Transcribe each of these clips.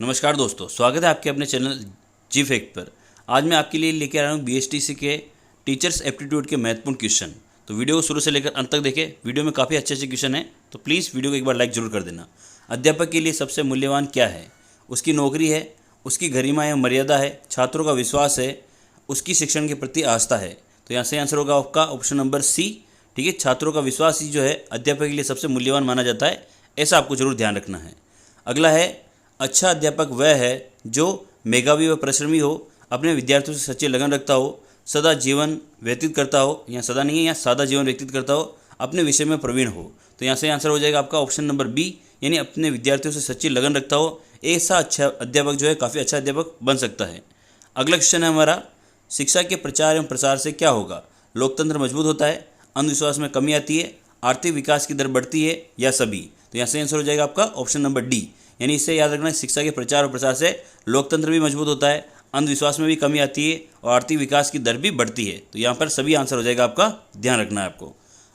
नमस्कार दोस्तों, स्वागत है आपके अपने चैनल जी फैक्ट पर। आज मैं आपके लिए लेकर आया हूँ बीएसटीसी के टीचर्स एप्टीट्यूड के महत्वपूर्ण क्वेश्चन। तो वीडियो को शुरू से लेकर अंत तक देखें। वीडियो में काफ़ी अच्छे अच्छे क्वेश्चन हैं, तो प्लीज़ वीडियो को एक बार लाइक जरूर कर देना। अध्यापक के लिए सबसे मूल्यवान क्या है? उसकी नौकरी है, उसकी गरिमा एवं मर्यादा है, छात्रों का विश्वास है, उसकी शिक्षण के प्रति आस्था है। तो यहाँ से आंसर होगा आपका ऑप्शन नंबर सी। ठीक है, छात्रों का विश्वास ही जो है अध्यापक के लिए सबसे मूल्यवान माना जाता है, ऐसा आपको जरूर ध्यान रखना है। अगला है, अच्छा अध्यापक वह है जो मेधावी व परिश्रमी हो, अपने विद्यार्थियों से सच्ची लगन रखता हो, सदा जीवन व्यतीत करता हो, यहाँ सदा नहीं है, यहाँ सादा जीवन व्यतीत करता हो, अपने विषय में प्रवीण हो। तो यहाँ से आंसर हो जाएगा आपका ऑप्शन नंबर बी, यानी अपने विद्यार्थियों से सच्ची लगन रखता हो। ऐसा अच्छा अध्यापक जो है काफ़ी अच्छा अध्यापक बन सकता है। अगला क्वेश्चन है हमारा, शिक्षा के प्रचार एवं प्रसार से क्या होगा? लोकतंत्र मजबूत होता है, अंधविश्वास में कमी आती है, आर्थिक विकास की दर बढ़ती है, या सभी? तो यहाँ से आंसर हो जाएगा आपका ऑप्शन नंबर डी, यानी इससे याद रखना है, शिक्षा के प्रचार और प्रसार से लोकतंत्र भी मजबूत होता है, अंधविश्वास में भी कमी आती है और आर्थिक विकास की दर भी बढ़ती है। तो यहाँ पर सभी आंसर हो जाएगा, आपका ध्यान रखना है आपको।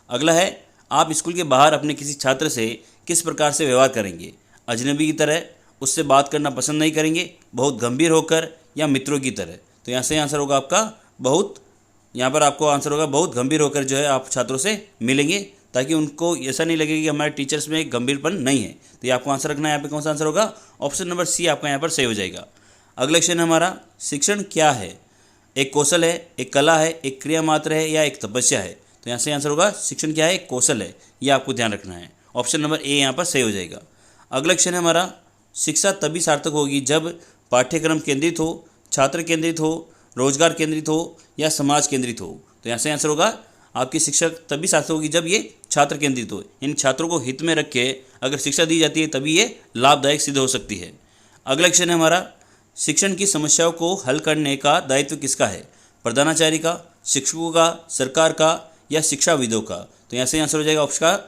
अगला है, आप स्कूल के बाहर अपने किसी छात्र से किस प्रकार से व्यवहार करेंगे? अजनबी की तरह, उससे बात करना पसंद नहीं करेंगे, बहुत गंभीर होकर, या मित्रों की तरह? तो यहाँ से आंसर होगा आपका बहुत, यहाँ पर आपको आंसर होगा बहुत गंभीर होकर जो है आप छात्रों से मिलेंगे, ताकि उनको ऐसा नहीं लगे कि हमारे टीचर्स में एक गंभीरपन नहीं है। तो ये आपको आंसर रखना है। यहाँ पे कौन सा आंसर होगा? ऑप्शन नंबर सी आपका यहाँ पर सही हो जाएगा। अगला क्वेश्चन है हमारा, शिक्षण क्या है? एक कौशल है, एक कला है, एक क्रिया मात्र है, या एक तपस्या है? तो यहाँ से आंसर होगा शिक्षण क्या है? एक कौशल है, ये आपको ध्यान रखना है। ऑप्शन नंबर ए यहाँ पर सही हो जाएगा। अगला क्वेश्चन है हमारा, शिक्षा तभी सार्थक होगी जब पाठ्यक्रम केंद्रित हो, छात्र केंद्रित हो, रोजगार केंद्रित हो, या समाज केंद्रित हो? तो यहाँ से आंसर होगा आपकी शिक्षा तभी सार्थक होगी जब ये छात्र केंद्रित हो, यानी छात्रों को हित में रख के अगर शिक्षा दी जाती है तभी ये लाभदायक सिद्ध हो सकती है। अगला क्वेश्चन है हमारा, शिक्षण की समस्याओं को हल करने का दायित्व किसका है? प्रधानाचार्य का, शिक्षकों का, सरकार का, या शिक्षाविदों का? तो यहाँ से आंसर हो जाएगा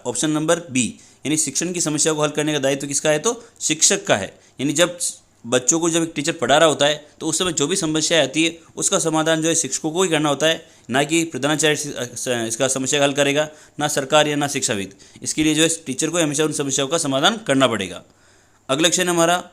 ऑप्शन नंबर बी, यानी शिक्षण की समस्या को हल करने का दायित्व किसका है? तो शिक्षक का है। यानी जब बच्चों को जब एक टीचर पढ़ा रहा होता है तो उस समय जो भी समस्या आती है उसका समाधान जो है शिक्षकों को ही करना होता है, ना कि प्रधानाचार्य इसका समस्या हल करेगा, ना सरकार या ना शिक्षाविद। इसके लिए जो है टीचर को हमेशा उन समस्याओं का समाधान करना पड़ेगा। अगला क्वेश्चन हमारा,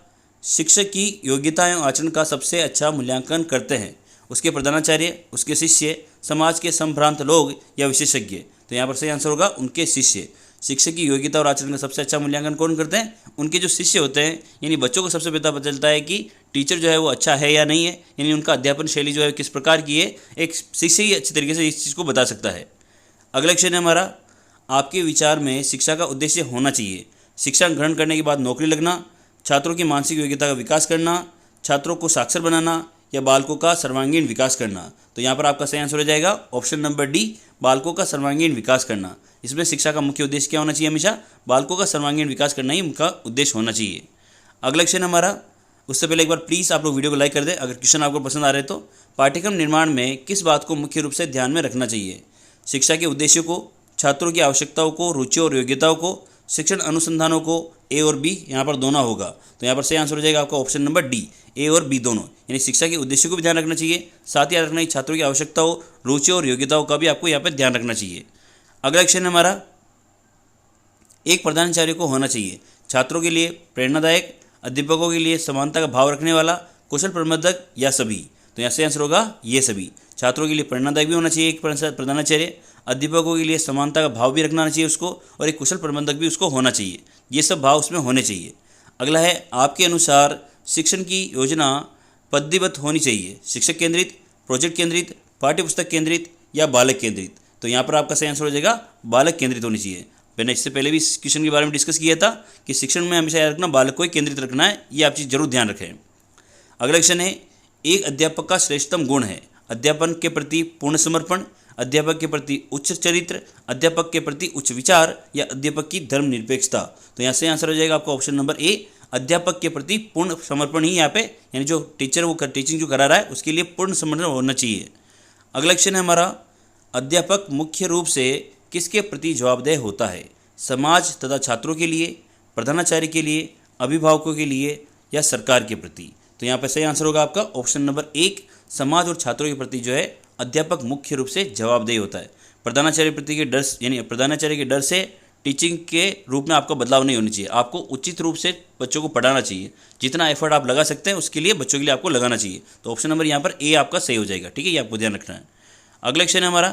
शिक्षक की योग्यता एवं आचरण का सबसे अच्छा मूल्यांकन करते हैं? उसके प्रधानाचार्य, उसके शिष्य, समाज के संभ्रांत लोग, या विशेषज्ञ? तो यहाँ पर सही आंसर होगा उनके शिष्य। शिक्षक की योग्यता और आचरण का सबसे अच्छा मूल्यांकन कौन करते हैं? उनके जो शिष्य होते हैं, यानी बच्चों को सबसे पता चलता है कि टीचर जो है वो अच्छा है या नहीं है, यानी उनका अध्यापन शैली जो है किस प्रकार की है, एक शिष्य ही अच्छी तरीके से इस चीज़ को बता सकता है। अगला क्वेश्चन है हमारा, आपके विचार में शिक्षा का उद्देश्य होना चाहिए? शिक्षा ग्रहण करने के बाद नौकरी लगना, छात्रों की मानसिक योग्यता का विकास करना, छात्रों को साक्षर बनाना, या बालकों का सर्वांगीण विकास करना? तो यहाँ पर आपका सही आंसर हो जाएगा ऑप्शन नंबर डी, बालकों का सर्वांगीण विकास करना। इसमें शिक्षा का मुख्य उद्देश्य क्या होना चाहिए? हमेशा बालकों का सर्वांगीण विकास करना ही उनका उद्देश्य होना चाहिए। अगला क्वेश्चन हमारा, उससे पहले एक बार प्लीज़ आप लोग वीडियो को लाइक कर दें अगर क्वेश्चन आपको पसंद आ रहे तो। पाठ्यक्रम निर्माण में किस बात को मुख्य रूप से ध्यान में रखना चाहिए? शिक्षा के उद्देश्यों को, छात्रों की आवश्यकताओं को, रुचियों और योग्यताओं को, शिक्षण अनुसंधानों को? ए और बी, यहाँ पर दोनों होगा। तो यहाँ पर सही आंसर हो जाएगा आपका ऑप्शन नंबर डी, ए और बी दोनों। यानी शिक्षा के उद्देश्यों को भी ध्यान रखना चाहिए, साथ ही याद रखना है छात्रों की आवश्यकताओं, रुचियों और योग्यताओं का भी आपको यहाँ पर ध्यान रखना चाहिए। अगला क्वेश्चन हमारा, एक प्रधानाचार्य को होना चाहिए छात्रों के लिए प्रेरणादायक, अध्यापकों के लिए समानता का भाव रखने वाला, कुशल प्रबंधक, या सभी? तो यहाँ से आंसर होगा ये सभी। छात्रों के लिए प्रेरणादायक भी होना चाहिए एक प्रधानाचार्य, अध्यापकों के लिए समानता का भाव भी रखना चाहिए उसको, और एक कुशल प्रबंधक भी उसको होना चाहिए। ये सब भाव उसमें होने चाहिए। अगला है, आपके अनुसार शिक्षण की योजना पद्धतिबद्ध होनी चाहिए? शिक्षक केंद्रित, प्रोजेक्ट केंद्रित, पाठ्यपुस्तक केंद्रित, या बालक केंद्रित? तो यहाँ पर आपका सही आंसर हो जाएगा बालक केंद्रित होनी चाहिए। मैंने इससे पहले भी इस क्वेश्चन के बारे में डिस्कस किया था कि शिक्षण में हमेशा याद रखना बालक को ही केंद्रित रखना है, ये आप चीज़ जरूर ध्यान रखें। अगला क्वेश्चन है, एक अध्यापक का श्रेष्ठतम गुण है? अध्यापन के प्रति पूर्ण समर्पण, अध्यापक के प्रति उच्च चरित्र, अध्यापक के प्रति उच्च विचार, या अध्यापक की धर्मनिरपेक्षता? तो यहाँ से आंसर हो जाएगा आपका ऑप्शन नंबर ए, अध्यापक के प्रति पूर्ण समर्पण ही यहाँ पे, यानी जो टीचर वो टीचिंग जो करा रहा है उसके लिए पूर्ण समर्पण होना चाहिए। अगला क्वेश्चन है हमारा, अध्यापक मुख्य रूप से किसके प्रति जवाबदेह होता है? समाज तथा छात्रों के लिए, प्रधानाचार्य के लिए, अभिभावकों के लिए, या सरकार के प्रति? तो यहाँ पर सही आंसर होगा आपका ऑप्शन नंबर एक, समाज और छात्रों के प्रति जो है अध्यापक मुख्य रूप से जवाबदेही होता है। प्रधानाचार्य प्रति के डर, यानी प्रधानाचार्य के डर से टीचिंग के रूप में आपका बदलाव नहीं होना चाहिए। आपको उचित रूप से बच्चों को पढ़ाना चाहिए। जितना एफर्ट आप लगा सकते हैं उसके लिए बच्चों के लिए आपको लगाना चाहिए। तो ऑप्शन नंबर यहाँ पर ए आपका सही हो जाएगा। ठीक है, ये आपको ध्यान रखना है। अगला क्वेश्चन है हमारा,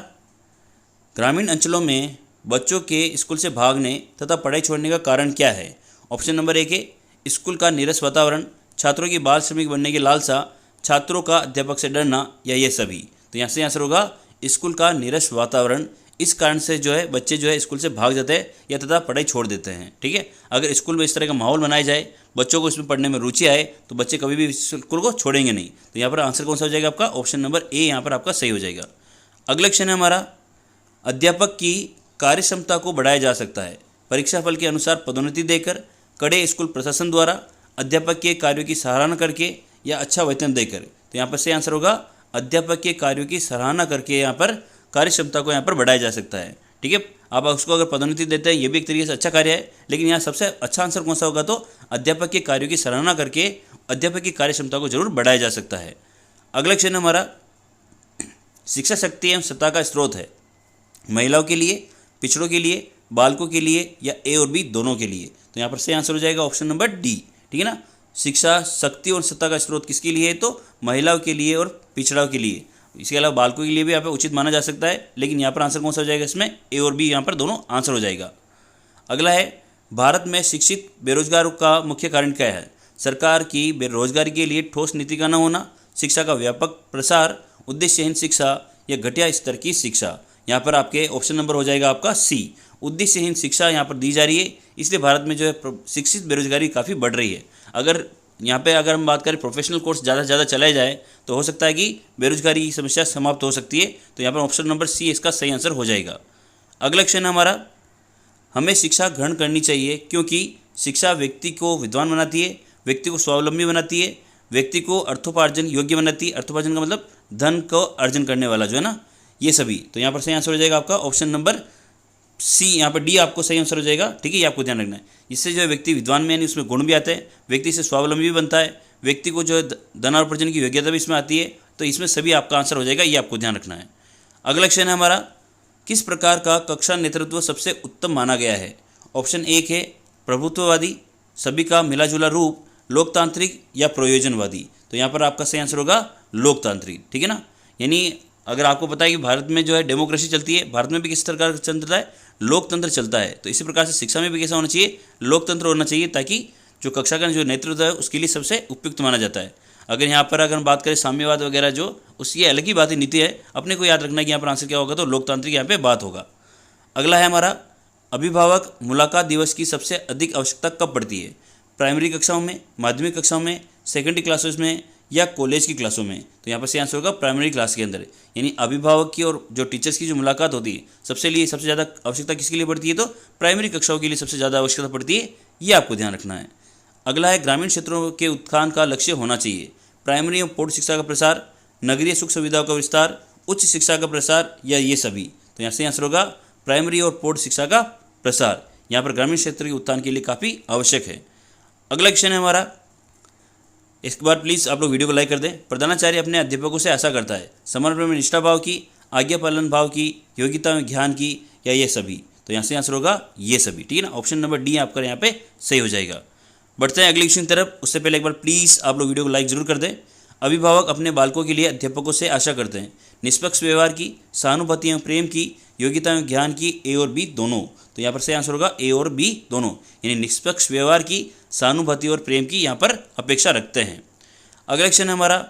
ग्रामीण अंचलों में बच्चों के स्कूल से भागने तथा पढ़ाई छोड़ने का कारण क्या है? ऑप्शन नंबर एक है स्कूल का नीरस वातावरण, छात्रों की बाल श्रमिक बनने की लालसा, छात्रों का अध्यापक से डरना, या ये सभी। तो यहाँ से आंसर होगा स्कूल का नीरस वातावरण। इस कारण से जो है बच्चे जो है स्कूल से भाग जाते हैं या तथा पढ़ाई छोड़ देते हैं। ठीक है, अगर स्कूल में इस तरह का माहौल बनाया जाए, बच्चों को इसमें पढ़ने में रुचि आए, तो बच्चे कभी भी स्कूल को छोड़ेंगे नहीं। तो यहाँ पर आंसर कौन सा हो जाएगा आपका? ऑप्शन नंबर ए यहाँ पर आपका सही हो जाएगा। अगला क्वेश्चन है हमारा, अध्यापक की कार्य क्षमता को बढ़ाया जा सकता है परीक्षाफल के अनुसार पदोन्नति देकर, कड़े स्कूल प्रशासन द्वारा, अध्यापक के कार्यों की सराहना करके, या अच्छा वेतन देकर। तो यहाँ पर सही आंसर होगा अध्यापक के कार्यों की सराहना करके यहाँ पर कार्य क्षमता को यहाँ पर बढ़ाया जा सकता है। ठीक है, आप उसको अगर पदोन्नति देते हैं ये भी एक तरीके से अच्छा कार्य है, लेकिन यहाँ सबसे अच्छा आंसर कौन सा होगा? तो अध्यापक के कार्यों की सराहना करके अध्यापक की कार्य क्षमता को जरूर बढ़ाया जा सकता है। अगला क्वेश्चन हमारा, शिक्षा शक्ति एवं सत्ता का स्रोत है महिलाओं के लिए, पिछड़ों के लिए, बालकों के लिए, या ए और बी दोनों के लिए। तो यहाँ पर सही आंसर हो जाएगा ऑप्शन नंबर डी। ठीक है ना, शिक्षा शक्ति और सत्ता का स्रोत किसके लिए है? तो महिलाओं के लिए और पिछड़ाओं के लिए। इसके अलावा बालकों के लिए भी यहाँ पर उचित माना जा सकता है, लेकिन यहाँ पर आंसर कौन सा हो जाएगा? इसमें ए और बी यहाँ पर दोनों आंसर हो जाएगा। अगला है, भारत में शिक्षित बेरोजगारों का मुख्य कारण क्या है? सरकार की बेरोजगारी के लिए ठोस नीति का न होना, शिक्षा का व्यापक प्रसार, उद्देश्यहीन शिक्षा, या घटिया स्तर की शिक्षा। यहाँ पर आपके ऑप्शन नंबर हो जाएगा आपका सी, उद्देश्यहीन शिक्षा यहाँ पर दी जा रही है, इसलिए भारत में जो है शिक्षित बेरोजगारी काफ़ी बढ़ रही है। अगर यहाँ पे अगर हम बात करें प्रोफेशनल कोर्स ज़्यादा से ज़्यादा चलाए जाए तो हो सकता है कि बेरोजगारी की समस्या समाप्त हो सकती है। तो यहाँ पर ऑप्शन नंबर सी इसका सही आंसर हो जाएगा। अगला क्वेश्चन है हमारा, हमें शिक्षा ग्रहण करनी चाहिए क्योंकि शिक्षा व्यक्ति को विद्वान बनाती है, व्यक्ति को स्वावलंबी बनाती है, व्यक्ति को अर्थोपार्जन योग्य बनाती है। अर्थोपार्जन का मतलब धन को अर्जन करने वाला जो है ना, ये सभी। तो यहाँ पर सही आंसर हो जाएगा आपका ऑप्शन नंबर सी, यहाँ पर डी आपको सही आंसर हो जाएगा। ठीक है, ये आपको ध्यान रखना है। इससे जो है व्यक्ति विद्वान में यानी उसमें गुण भी आता है, व्यक्ति से स्वावलंबी भी बनता है, व्यक्ति को जो है धनार्जन की योग्यता भी इसमें आती है। तो इसमें सभी आपका आंसर हो जाएगा, ये आपको ध्यान रखना है। अगला क्वेश्चन है हमारा, किस प्रकार का कक्षा नेतृत्व सबसे उत्तम माना गया है? ऑप्शन एक है प्रभुत्ववादी, सभी का मिलाजुला रूप, लोकतांत्रिक, या प्रयोजनवादी। तो यहाँ पर आपका सही आंसर होगा लोकतांत्रिक। ठीक है ना, यानी अगर आपको पता है कि भारत में जो है डेमोक्रेसी चलती है, भारत में भी किस प्रकार का चलता है? लोकतंत्र चलता है। तो इसी प्रकार से शिक्षा में भी कैसा होना चाहिए? लोकतंत्र होना चाहिए, ताकि जो कक्षा का जो नेतृत्व है उसके लिए सबसे उपयुक्त माना जाता है। अगर यहाँ पर अगर हम बात करें साम्यवाद वगैरह जो, उसकी अलग ही बात है, नीति है। अपने को याद रखना है कि यहाँ पर आंसर क्या होगा? तो लोकतांत्रिक यहाँ पे बात होगा। अगला है हमारा, अभिभावक मुलाकात दिवस की सबसे अधिक आवश्यकता कब पड़ती है? प्राइमरी कक्षाओं में, माध्यमिक कक्षाओं में, सेकेंडरी क्लासेस में, या कॉलेज की क्लासों में। तो यहाँ पर सही आंसर होगा प्राइमरी क्लास के अंदर। यानी अभिभावक की और जो टीचर्स की जो मुलाकात होती है सबसे ज़्यादा आवश्यकता किसके लिए पड़ती है? तो प्राइमरी कक्षाओं के लिए सबसे ज़्यादा आवश्यकता पड़ती है, ये आपको ध्यान रखना है। अगला है, ग्रामीण क्षेत्रों के उत्थान का लक्ष्य होना चाहिए प्राइमरी और प्रौढ़ शिक्षा का प्रसार, नगरीय सुख सुविधाओं का विस्तार, उच्च शिक्षा का प्रसार, या ये सभी। तो यहाँ से आंसर होगा प्राइमरी और प्रौढ़ शिक्षा का प्रसार। यहाँ पर ग्रामीण क्षेत्र के उत्थान के लिए काफ़ी आवश्यक है। अगला क्वेश्चन है हमारा, इसके बाद प्लीज़ आप लोग वीडियो को लाइक कर दें। प्रधानाचार्य अपने अध्यापकों से आशा करता है समर्पण में निष्ठा भाव की, आज्ञा पालन भाव की, योग्यता में ज्ञान की, या ये सभी। तो यहाँ से आंसर होगा ये सभी। ठीक है ना, ऑप्शन नंबर डी आपका यहाँ पे सही हो जाएगा। बढ़ते हैं अगले क्वेश्चन की तरफ। उससे पहले एक बार प्लीज़ आप लोग वीडियो को लाइक जरूर कर दें। अभिभावक अपने बालकों के लिए अध्यापकों से आशा करते हैं निष्पक्ष व्यवहार की, सहानुभूति एवं प्रेम की, योग्यता एवं ज्ञान की, ए और बी दोनों। तो यहाँ पर सही आंसर होगा ए और बी दोनों, यानी निष्पक्ष व्यवहार की, सहानुभूति और प्रेम की यहाँ पर अपेक्षा रखते हैं। अगला क्वेश्चन है हमारा,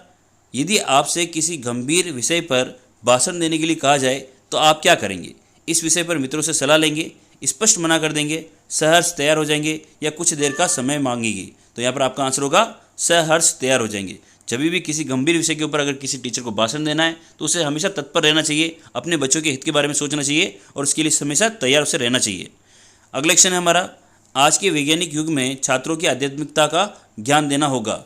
यदि आपसे किसी गंभीर विषय पर भाषण देने के लिए कहा जाए तो आप क्या करेंगे? इस विषय पर मित्रों से सलाह लेंगे, स्पष्ट मना कर देंगे, सहर्ष तैयार हो जाएंगे, या कुछ देर का समय मांगेंगे। तो यहाँ पर आपका आंसर होगा सहर्ष तैयार हो जाएंगे। जब भी किसी गंभीर विषय के ऊपर अगर किसी टीचर को भाषण देना है तो उसे हमेशा तत्पर रहना चाहिए, अपने बच्चों के हित के बारे में सोचना चाहिए और उसके लिए हमेशा तैयार उसे रहना चाहिए। अगला क्वेश्चन है हमारा, आज के वैज्ञानिक युग में छात्रों की आध्यात्मिकता का ज्ञान देना होगा।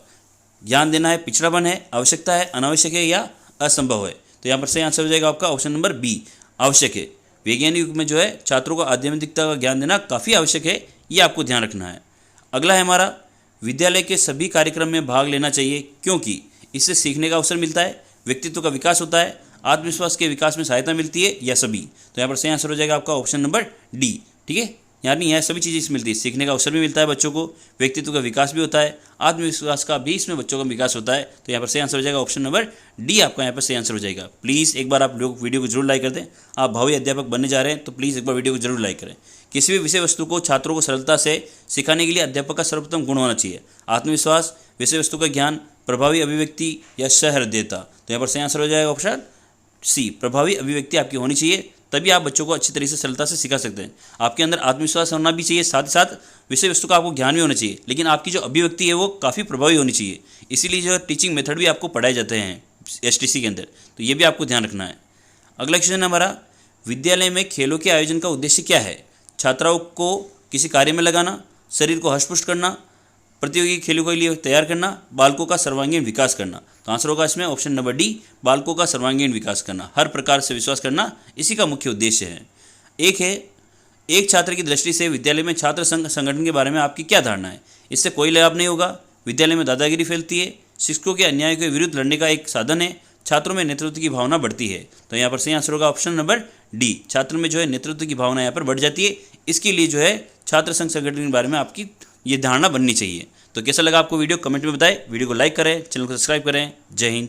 ज्ञान देना है, पिछड़ापन है, आवश्यकता है, अनावश्यक है, या असंभव है। तो यहाँ पर सही आंसर हो जाएगा आपका ऑप्शन नंबर बी, आवश्यक है। वैज्ञानिक युग में जो है छात्रों को आध्यात्मिकता का ज्ञान देना काफ़ी आवश्यक है, ये आपको ध्यान रखना है। अगला है हमारा, विद्यालय के सभी कार्यक्रम में भाग लेना चाहिए क्योंकि इससे सीखने का अवसर मिलता है, व्यक्तित्व का विकास होता है, आत्मविश्वास के विकास में सहायता मिलती है, या सभी। तो यहाँ पर सही आंसर हो जाएगा आपका ऑप्शन नंबर डी। ठीक है, यानी यह सभी चीज़ें इसमें मिलती है। सीखने का अवसर भी मिलता है बच्चों को, व्यक्तित्व का विकास भी होता है, आत्मविश्वास का भी इसमें बच्चों का विकास होता है। तो यहाँ पर सही आंसर हो जाएगा ऑप्शन नंबर डी, आपका यहाँ पर सही आंसर हो जाएगा। प्लीज़ एक बार आप लोग वीडियो को जरूर लाइक कर दें। आप भावी अध्यापक बनने जा रहे हैं तो प्लीज़ एक बार वीडियो को जरूर लाइक करें। किसी भी विषय वस्तु को छात्रों को सरलता से सिखाने के लिए अध्यापक का सर्वोत्तम गुण होना चाहिए आत्मविश्वास, विषय वस्तु का ज्ञान, प्रभावी अभिव्यक्ति या सहृदयता। तो यहाँ पर सही आंसर हो जाएगा ऑप्शन सी, प्रभावी अभिव्यक्ति आपकी होनी चाहिए, तभी आप बच्चों को अच्छी तरीके से सरलता से सिखा सकते हैं। आपके अंदर आत्मविश्वास होना भी चाहिए, साथ ही साथ विषय वस्तु का आपको ज्ञान भी होना चाहिए, लेकिन आपकी जो अभिव्यक्ति है वो काफ़ी प्रभावी होनी चाहिए। इसीलिए जो टीचिंग मेथड भी आपको पढ़ाए जाते हैं एसटीसी के अंदर, तो ये भी आपको ध्यान रखना है। अगला क्वेश्चन है हमारा, विद्यालय में खेलों के आयोजन का उद्देश्य क्या है? छात्राओं को किसी कार्य में लगाना, शरीर को हष्टपुष्ट करना, प्रतियोगी खेलों के लिए तैयार करना, बालकों का सर्वांगीण विकास करना। तो आंसर होगा इसमें ऑप्शन नंबर डी, बालकों का सर्वांगीण विकास करना, हर प्रकार से विश्वास करना, इसी का मुख्य उद्देश्य है। एक छात्र की दृष्टि से विद्यालय में छात्र संघ संगठन के बारे में आपकी क्या धारणा है? इससे कोई लाभ नहीं होगा, विद्यालय में दादागिरी फैलती है, शिक्षकों के अन्याय के विरुद्ध लड़ने का एक साधन है, छात्रों में नेतृत्व की भावना बढ़ती है। तो यहाँ पर सही आंसर होगा ऑप्शन नंबर डी, छात्र में जो है नेतृत्व की भावना यहाँ पर बढ़ जाती है। इसके लिए जो है छात्र संघ संगठन के बारे में आपकी ये धारणा बननी चाहिए। तो कैसा लगा आपको वीडियो, कमेंट में बताएं। वीडियो को लाइक करें, चैनल को सब्सक्राइब करें। जय हिंद।